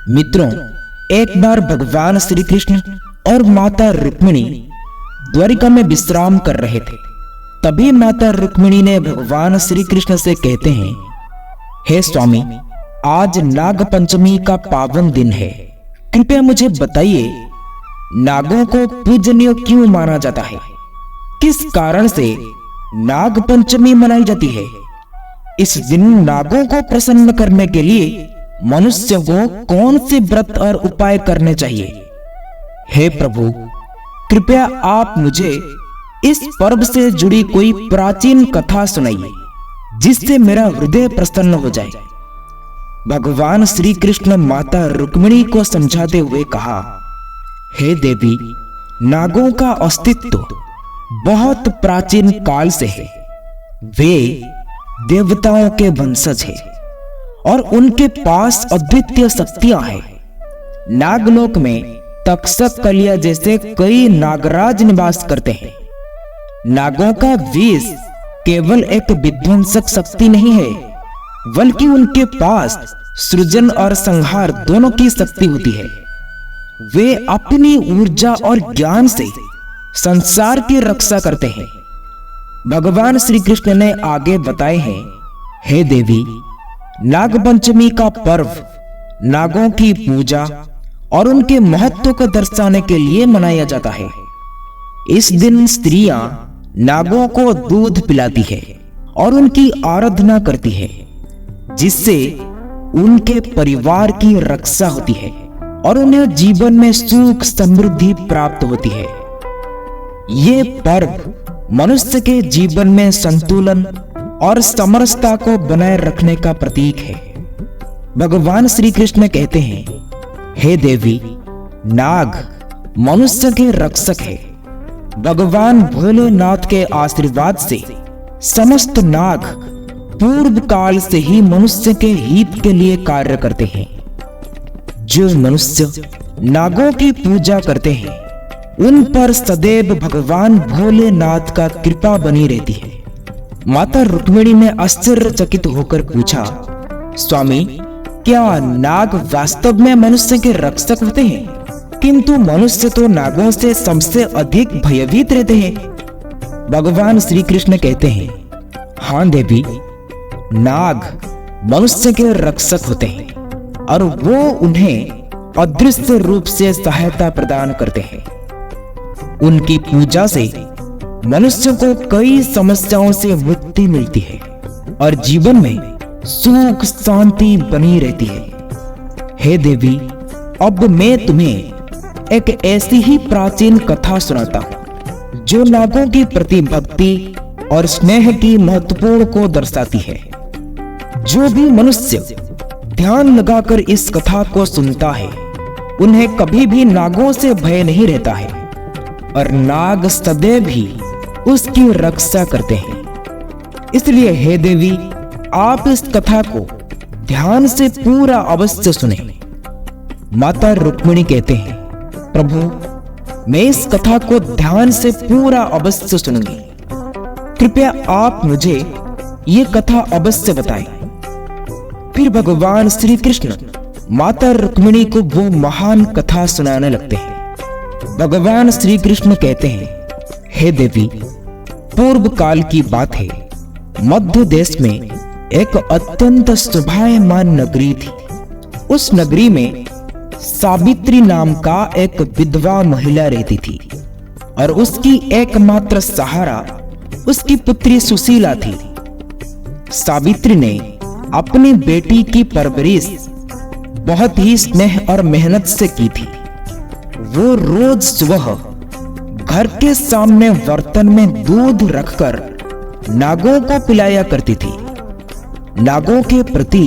मित्रों, एक बार भगवान श्री कृष्ण और माता रुक्मिणी द्वारिका में विश्राम कर रहे थे। तभी माता रुक्मिणी ने भगवान श्री कृष्ण से कहते हैं, हे स्वामी, आज नाग पंचमी का पावन दिन है। कृपया मुझे बताइए, नागों को पूजनीय क्यों माना जाता है? किस कारण से नाग पंचमी मनाई जाती है? इस दिन नागों को प्रसन्न करने के लिए मनुष्य को कौन से व्रत और उपाय करने चाहिए? हे प्रभु, कृपया आप मुझे इस पर्व से जुड़ी कोई प्राचीन कथा सुनाइए, जिससे मेरा हृदय प्रसन्न हो जाए। भगवान श्री कृष्ण माता रुक्मिणी को समझाते हुए कहा, हे देवी, नागों का अस्तित्व बहुत प्राचीन काल से है। वे देवताओं के वंशज हैं और उनके पास अद्वितीय शक्तियां हैं। नागलोक में तक्षक, कलिया जैसे कई नागराज निवास करते हैं। नागों का विष केवल एक विध्वंसक शक्ति नहीं है, बल्कि उनके पास सृजन और संहार दोनों की शक्ति होती है। वे अपनी ऊर्जा और ज्ञान से संसार की रक्षा करते हैं। भगवान श्री कृष्ण ने आगे बताए हैं, हे देवी, नाग पंचमी का पर्व नागों की पूजा और उनके महत्व को दर्शाने के लिए मनाया जाता है। इस दिन स्त्रियां नागों को दूध पिलाती है और उनकी आराधना करती है, जिससे उनके परिवार की रक्षा होती है और उन्हें जीवन में सुख समृद्धि प्राप्त होती है। ये पर्व मनुष्य के जीवन में संतुलन और समरसता को बनाए रखने का प्रतीक है। भगवान श्री कृष्ण कहते हैं, हे देवी, नाग मनुष्य के रक्षक है। भगवान भोलेनाथ के आशीर्वाद से समस्त नाग पूर्व काल से ही मनुष्य के हित के लिए कार्य करते हैं। जो मनुष्य नागों की पूजा करते हैं, उन पर सदैव भगवान भोलेनाथ का कृपा बनी रहती है। माता रुक्मिणी ने आश्चर्यचकित होकर पूछा, स्वामी, क्या नाग वास्तव में मनुष्य के रक्षक होते हैं? किंतु मनुष्य तो नागों से सबसे अधिक भयभीत रहते हैं। भगवान श्री कृष्ण कहते हैं, हाँ देवी, नाग मनुष्य के रक्षक होते हैं और वो उन्हें अदृश्य रूप से सहायता प्रदान करते हैं। उनकी पूजा से मनुष्य को कई समस्याओं से मुक्ति मिलती है और जीवन में सुख शांति बनी रहती है। हे देवी, अब मैं तुम्हें एक ऐसी ही प्राचीन कथा सुनाता हूँ, जो नागों की प्रति भक्ति और स्नेह की महत्वपूर्ण को दर्शाती है। जो भी मनुष्य ध्यान लगाकर इस कथा को सुनता है, उन्हें कभी भी नागों से भय नहीं रहता है और नाग सदैव ही उसकी रक्षा करते हैं। इसलिए हे देवी, आप इस कथा को ध्यान से पूरा अवश्य सुने। माता रुक्मिणी कहते हैं, प्रभु, मैं इस कथा को ध्यान से पूरा अवश्य सुनूंगी। कृपया आप मुझे ये कथा अवश्य बताएं। फिर भगवान श्री कृष्ण माता रुक्मिणी को वो महान कथा सुनाने लगते हैं। भगवान श्री कृष्ण कहते हैं, हे देवी, पूर्व काल की बात है। मध्य देश में एक अत्यंत शोभायमान नगरी थी। उस नगरी में सावित्री नाम का एक विधवा महिला रहती थी और उसकी एकमात्र सहारा उसकी पुत्री सुशीला थी। सावित्री ने अपनी बेटी की परवरिश बहुत ही स्नेह और मेहनत से की थी। वो रोज सुबह घर के सामने बर्तन में दूध रखकर नागों को पिलाया करती थी। नागों के प्रति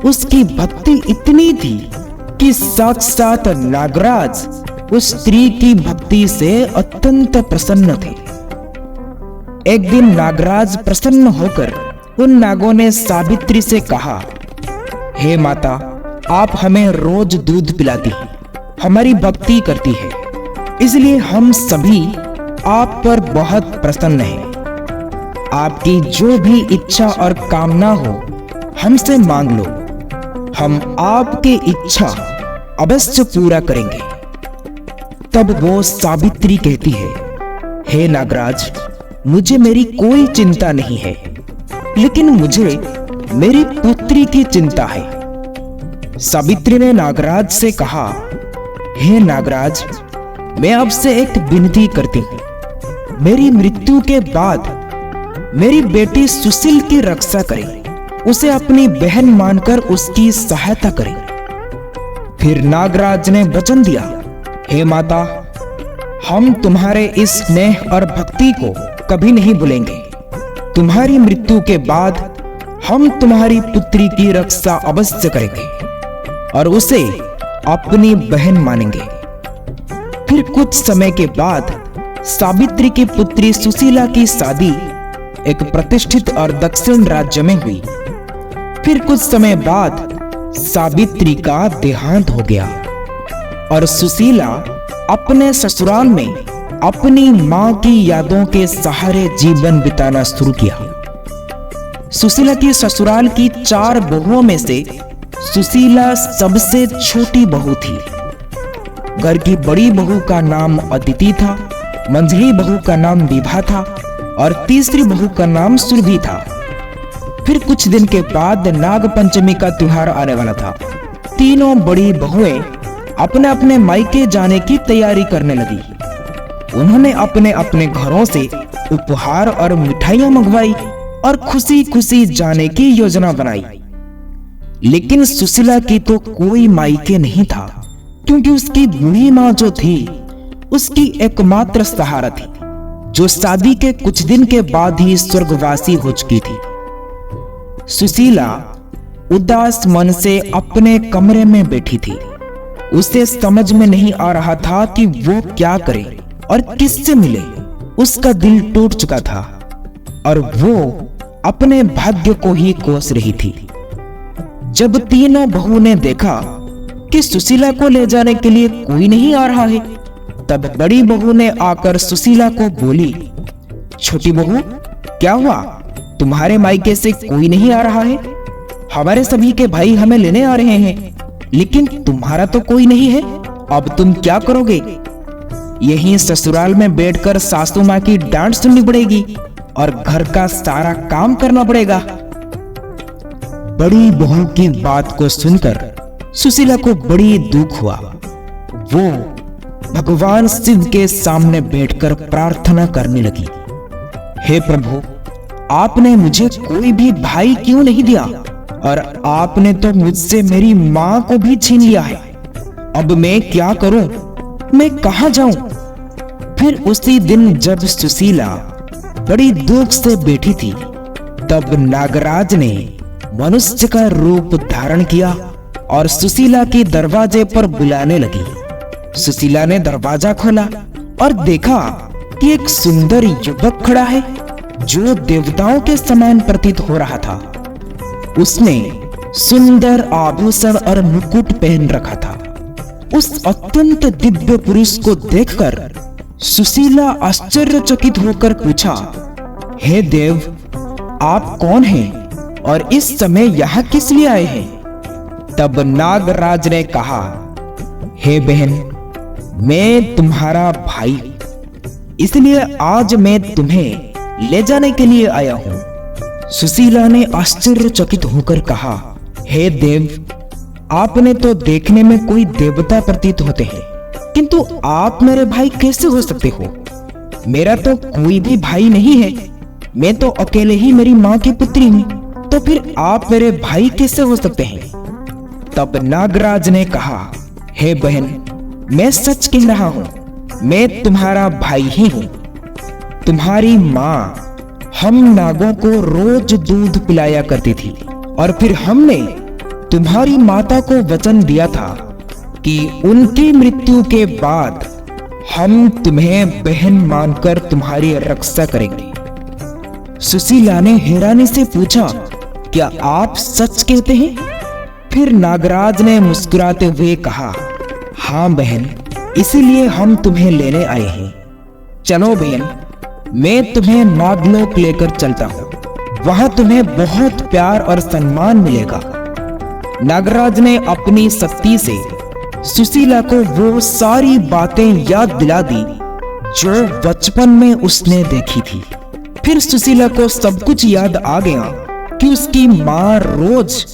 उसकी भक्ति इतनी थी कि साक्षात नागराज उस स्त्री की भक्ति से अत्यंत प्रसन्न थे। एक दिन नागराज प्रसन्न होकर उन नागों ने सावित्री से कहा, हे माता, आप हमें रोज दूध पिलाती हैं, हमारी भक्ति करती है, इसलिए हम सभी आप पर बहुत प्रसन्न हैं। आपकी जो भी इच्छा और कामना हो, हमसे मांग लो। हम आपकी इच्छा अवश्य पूरा करेंगे। तब वो सावित्री कहती है, हे नागराज, मुझे मेरी कोई चिंता नहीं है, लेकिन मुझे मेरी पुत्री की चिंता है। सावित्री ने नागराज से कहा, हे नागराज, मैं आपसे एक विनती करती हूँ, मेरी मृत्यु के बाद मेरी बेटी सुशील की रक्षा करें, उसे अपनी बहन मानकर उसकी सहायता करें। फिर नागराज ने वचन दिया, हे माता, हम तुम्हारे इस स्नेह और भक्ति को कभी नहीं भूलेंगे। तुम्हारी मृत्यु के बाद हम तुम्हारी पुत्री की रक्षा अवश्य करेंगे और उसे अपनी बहन मानेंगे। फिर कुछ समय के बाद सावित्री की पुत्री सुशीला की शादी एक प्रतिष्ठित और दक्षिण राज्य में हुई। फिर कुछ समय बाद सावित्री का देहांत हो गया और सुशीला अपने ससुराल में अपनी मां की यादों के सहारे जीवन बिताना शुरू किया। सुशीला की ससुराल की 4 बहुओं में से सुशीला सबसे छोटी बहू थी। घर की बड़ी बहू का नाम अदिति था, मंझली बहू का नाम विभा था और तीसरी बहू का नाम सुरभि था। फिर कुछ दिन के बाद नाग पंचमी का त्योहार आने वाला था। तीनों बड़ी बहुएं अपने अपने मायके जाने की तैयारी करने लगी। उन्होंने अपने अपने घरों से उपहार और मिठाइयां मंगवाई और खुशी खुशी जाने की योजना बनाई। लेकिन सुशीला की तो कोई मायके नहीं था, क्योंकि उसकी बूढ़ी मां जो थी उसकी एकमात्र सहारा थी, जो शादी के कुछ दिन के बाद ही स्वर्गवासी हो चुकी थी। सुशीला उदास मन से अपने कमरे में बैठी थी। उसे समझ में नहीं आ रहा था कि वो क्या करे और किससे मिले। उसका दिल टूट चुका था और वो अपने भाग्य को ही कोस रही थी। जब तीनों बहुओं ने देखा कि सुशीला को ले जाने के लिए कोई नहीं आ रहा है, तब बड़ी बहू ने आकर सुशीला को बोली, छोटी बहू, क्या हुआ? तुम्हारे मायके से कोई नहीं आ रहा है? हमारे सभी के भाई हमें लेने आ रहे हैं, लेकिन तुम्हारा तो कोई नहीं है। अब तुम क्या करोगे? यहीं ससुराल में बैठकर सासू माँ की डांट सुननी पड़ेगी और घर का सारा काम करना पड़ेगा। बड़ी बहू की बात को सुनकर सुशीला को बड़ी दुख हुआ। वो भगवान शिव के सामने बैठकर प्रार्थना करने लगी, हे प्रभु, आपने मुझे कोई भी भाई क्यों नहीं दिया और आपने तो मुझसे मेरी मां को भी छीन लिया है। अब मैं क्या करूं? मैं कहां जाऊं? फिर उसी दिन जब सुशीला बड़ी दुख से बैठी थी, तब नागराज ने मनुष्य का रूप धारण किया और सुशीला के दरवाजे पर बुलाने लगी। सुशीला ने दरवाजा खोला और देखा कि एक सुंदर युवक खड़ा है, जो देवताओं के समान प्रतीत हो रहा था। उसने सुंदर आभूषण और मुकुट पहन रखा था। उस अत्यंत दिव्य पुरुष को देखकर सुशीला आश्चर्यचकित होकर पूछा, हे देव, आप कौन हैं और इस समय यहाँ किस लिए आए हैं? तब नागराज ने कहा, हे बहन, मैं तुम्हारा भाई, इसलिए आज मैं तुम्हें ले जाने के लिए आया हूं। सुशीला ने आश्चर्यचकित होकर कहा, हे देव, आपने तो देखने में कोई देवता प्रतीत होते हैं, किंतु आप मेरे भाई कैसे हो सकते हो? मेरा तो कोई भी भाई नहीं है, मैं तो अकेले ही मेरी माँ की पुत्री हूँ, तो फिर आप मेरे भाई कैसे हो सकते हैं? तब नागराज ने कहा, हे बहन, मैं सच कह रहा हूँ, मैं तुम्हारा भाई ही हूँ। तुम्हारी माँ हम नागों को रोज दूध पिलाया करती थी और फिर हमने तुम्हारी माता को वचन दिया था कि उनकी मृत्यु के बाद हम तुम्हें बहन मानकर तुम्हारी रक्षा करेंगे। सुशीला ने हैरानी से पूछा, क्या आप सच कहते हैं? फिर नागराज ने मुस्कुराते हुए कहा, हाँ बहन, इसीलिए हम तुम्हें लेने आए हैं। चलो बहन, मैं तुम्हें नागलोक लेकर चलता हूँ, वहां तुम्हें बहुत प्यार और सम्मान मिलेगा। नागराज ने अपनी शक्ति से सुशीला को वो सारी बातें याद दिला दी जो बचपन में उसने देखी थी। फिर सुशीला को सब कुछ याद आ गया कि उसकी माँ रोज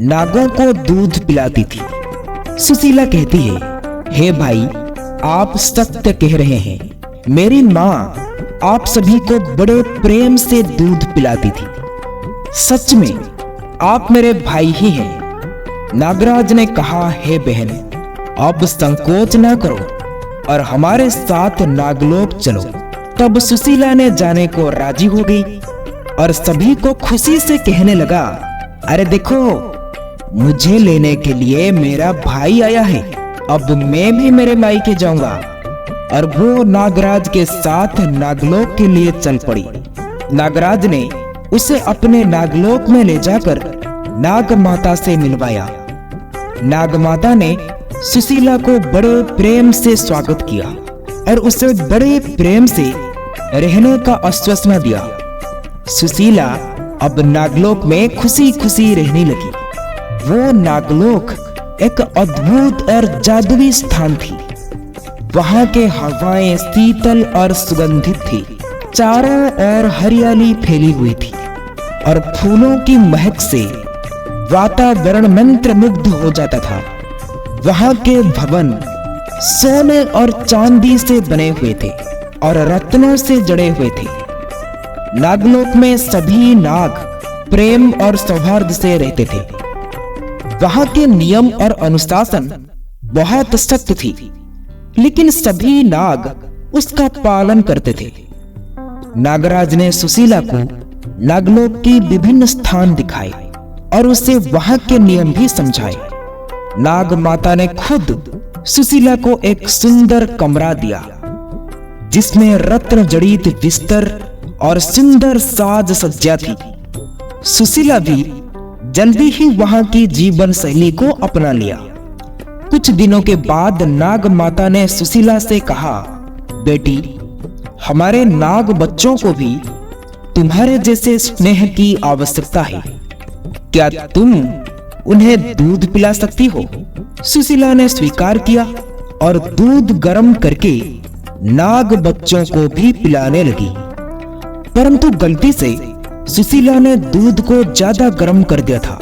नागों को दूध पिलाती थी। सुशीला कहती है, हे भाई, आप सत्य कह रहे हैं। मेरी माँ आप सभी को बड़े प्रेम से दूध पिलाती थी। सच में आप मेरे भाई ही हैं। नागराज ने कहा, हे बहन, अब संकोच ना करो और हमारे साथ नागलोक चलो। तब सुशीला ने जाने को राजी हो गई और सभी को खुशी से कहने लगा, अरे देखो, मुझे लेने के लिए मेरा भाई आया है। अब मैं भी मेरे मायके जाऊंगा। और वो नागराज के साथ नागलोक के लिए चल पड़ी। नागराज ने उसे अपने नागलोक में ले जाकर नाग माता से मिलवाया। नाग माता ने सुशीला को बड़े प्रेम से स्वागत किया और उसे बड़े प्रेम से रहने का आश्वासन दिया। सुशीला अब नागलोक में खुशी खुशी रहने लगी। वो नागलोक एक अद्भुत और जादुई स्थान थी। वहां के हवाएं शीतल और सुगंधित थी। चारों ओर हरियाली फैली हुई थी और फूलों की महक से वातावरण मंत्रमुग्ध हो जाता था। वहां के भवन सोने और चांदी से बने हुए थे और रत्नों से जड़े हुए थे। नागलोक में सभी नाग प्रेम और सौहार्द से रहते थे। वहां के नियम और अनुशासन बहुत सख्त थी, लेकिन सभी नाग उसका पालन करते थे। नागराज ने सुशीला को नागलोक की विभिन्न स्थान दिखाए और उसे वहां के नियम भी समझाए। नाग माता ने खुद सुशीला को एक सुंदर कमरा दिया जिसमें रत्न जड़ित बिस्तर और सुंदर साज सज्जा थी। सुशीला भी जल्दी ही वहां की जीवन शैली को अपना लिया। कुछ दिनों के बाद नाग माता ने सुशीला से कहा, बेटी, हमारे नाग बच्चों को भी तुम्हारे जैसे स्नेह की आवश्यकता है। क्या तुम उन्हें दूध पिला सकती हो? सुशीला ने स्वीकार किया और दूध गर्म करके नाग बच्चों को भी पिलाने लगी। परंतु गलती से सुशीला ने दूध को ज्यादा गर्म कर दिया था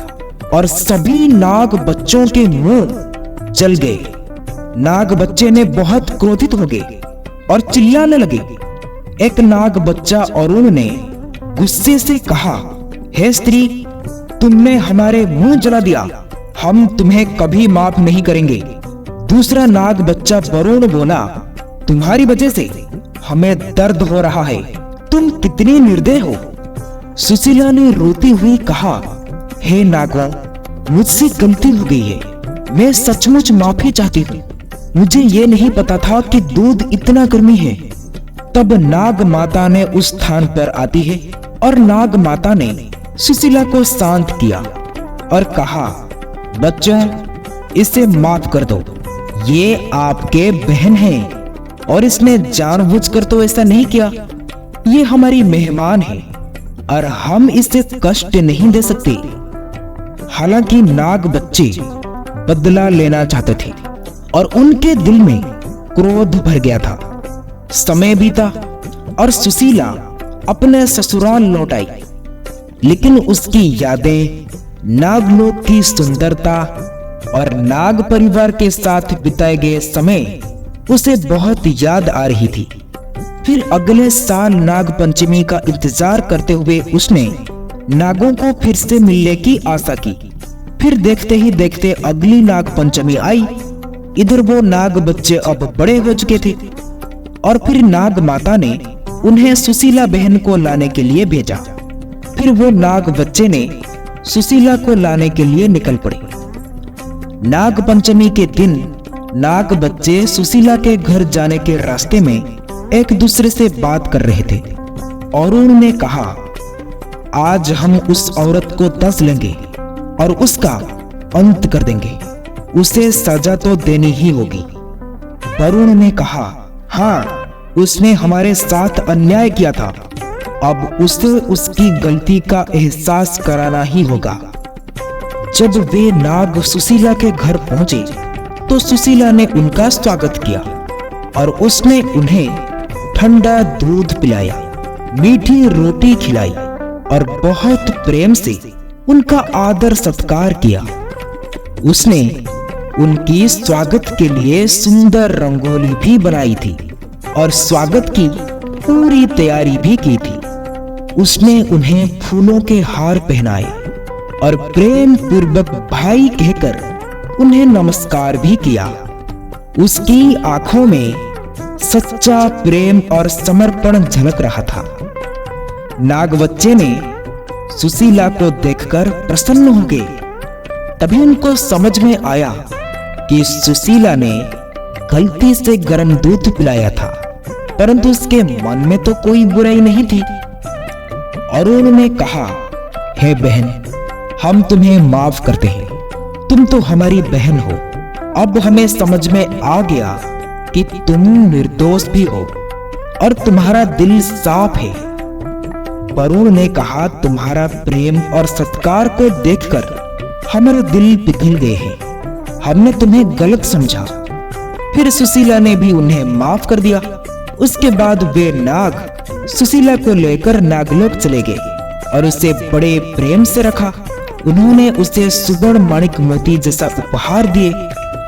और सभी नाग बच्चों के मुंह जल गए। नाग बच्चे ने बहुत क्रोधित हो गए और चिल्लाने लगे। एक नाग बच्चा अरुण ने गुस्से से कहा, हे स्त्री, तुमने हमारे मुंह जला दिया। हम तुम्हें कभी माफ नहीं करेंगे। दूसरा नाग बच्चा वरुण बोला, तुम्हारी वजह से हमें दर्द हो रहा है। तुम कितनी निर्दय हो। सुशीला ने रोती हुई कहा, हे नागों, मुझसे गलती हो गई है। मैं सचमुच माफी चाहती हूँ। मुझे ये नहीं पता था कि दूध इतना गर्मी है। तब नाग माता ने उस स्थान पर आती है और नाग माता ने सुशीला को शांत किया और कहा, बच्चों, इसे माफ कर दो। ये आपके बहन है और इसने जानबूझकर तो ऐसा नहीं किया। ये हमारी मेहमान है और हम इसे कष्ट नहीं दे सकते। हालांकि नाग बच्चे बदला लेना चाहते थे और उनके दिल में क्रोध भर गया था। समय बीता और सुशीला अपने ससुराल लौट आई, लेकिन उसकी यादें नागलोक की सुंदरता और नाग परिवार के साथ बिताए गए समय उसे बहुत याद आ रही थी। फिर अगले साल नाग पंचमी का इंतजार करते हुए उसने नागों को फिर से मिलने की आशा की। फिर देखते ही देखते अगली नाग पंचमी आई। इधर वो नाग बच्चे अब बड़े हो चुके थे और फिर नाग माता ने उन्हें सुशीला बहन को लाने के लिए भेजा। फिर वो नाग बच्चे ने सुशीला को लाने के लिए निकल पड़े। नाग पंचमी के दिन नाग बच्चे सुशीला के घर जाने के रास्ते में एक दूसरे से बात कर रहे थे। अरुण ने कहा, आज हम उस औरत को दस लेंगे और उसका अंत कर देंगे। उसे सजा तो देनी ही होगी। वरुण ने कहा, हाँ, उसने हमारे साथ अन्याय किया था। अब उसे उसकी गलती का एहसास कराना ही होगा। जब वे नाग सुशीला के घर पहुंचे तो सुशीला ने उनका स्वागत किया और उसने उन्हें ठंडा दूध पिलाया, मीठी रोटी खिलाई और बहुत प्रेम से उनका आदर सत्कार किया। उसने उनकी स्वागत के लिए सुंदर रंगोली भी बनाई थी और स्वागत की पूरी तैयारी भी की थी। उसने उन्हें फूलों के हार पहनाए और प्रेम पूर्वक भाई कहकर उन्हें नमस्कार भी किया। उसकी आंखों में सच्चा प्रेम और समर्पण झलक रहा था। नाग बच्चे ने सुशीला को देखकर प्रसन्न हो गए। तभी उनको समझ में आया कि सुशीला ने गलती से गर्म दूध पिलाया था, परंतु उसके मन में तो कोई बुराई नहीं थी। और उन्होंने कहा, हे बहन, हम तुम्हें माफ करते हैं, तुम तो हमारी बहन हो। अब हमें समझ में आ गया कि तुम निर्दोष भी हो और तुम्हारा दिल साफ है। वरुण ने कहा, तुम्हारा प्रेम और सत्कार को देखकर हमारे दिल पिघल गए हैं। हमने तुम्हें गलत समझा। फिर सुशीला ने भी उन्हें माफ कर दिया। उसके बाद वे नाग सुशीला को लेकर नागलोक चले गए और उसे बड़े प्रेम से रखा। उन्होंने उसे सुवर्ण माणिक मोती जैसा उपहार दिए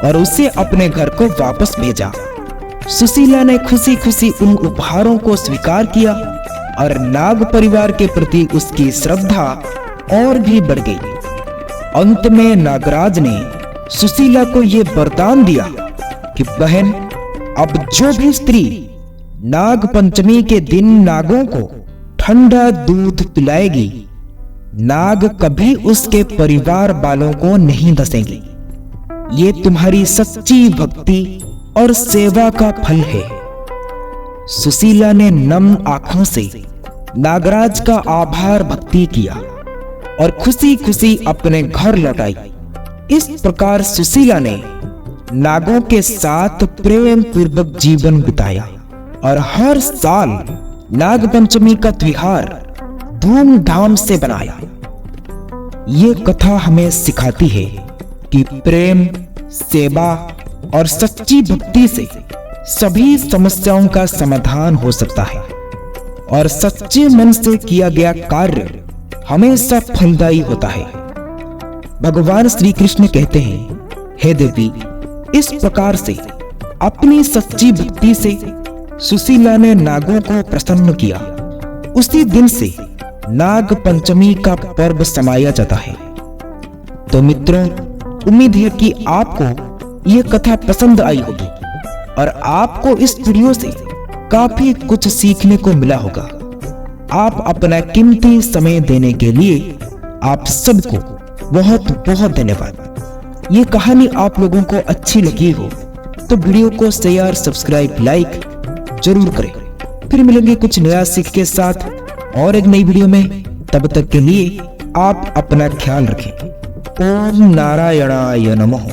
और उसे अपने घर को वापस भेजा। सुशीला ने खुशी खुशी उन उपहारों को स्वीकार किया और नाग परिवार के प्रति उसकी श्रद्धा और भी बढ़ गई। अंत में नागराज ने सुशीला को यह वरदान दिया कि बहन, अब जो भी स्त्री नाग पंचमी के दिन नागों को ठंडा दूध पिलाएगी, नाग कभी उसके परिवार वालों को नहीं डसेंगे। ये तुम्हारी सच्ची भक्ति और सेवा का फल है। सुशीला ने नम आंखों से नागराज का आभार भक्ति किया और खुशी खुशी अपने घर लौट आई। इस प्रकार सुशीला ने नागों के साथ प्रेम पूर्वक जीवन बिताया और हर साल नाग पंचमी का त्योहार धूमधाम से बनाया। ये कथा हमें सिखाती है कि प्रेम, सेवा और सच्ची भक्ति से सभी समस्याओं का समाधान हो सकता है और सच्चे मन से किया गया कार्य हमेशा फलदायी होता है। भगवान श्री कृष्ण कहते हैं, हे देवी, इस प्रकार से अपनी सच्ची भक्ति से सुशीला ने नागों को प्रसन्न किया। उसी दिन से नाग पंचमी का पर्व समाया जाता है। तो मित्रों, उम्मीद है कि आपको यह कथा पसंद आई होगी और आपको इस वीडियो से काफी कुछ सीखने को मिला होगा। आप अपना कीमती समय देने के लिए आप सबको बहुत बहुत धन्यवाद। ये कहानी आप लोगों को अच्छी लगी हो तो वीडियो को शेयर, सब्सक्राइब, लाइक जरूर करें। फिर मिलेंगे कुछ नया सीख के साथ और एक नई वीडियो में। तब तक के लिए आप अपना ख्याल रखें। ओम नारायणाय नमः।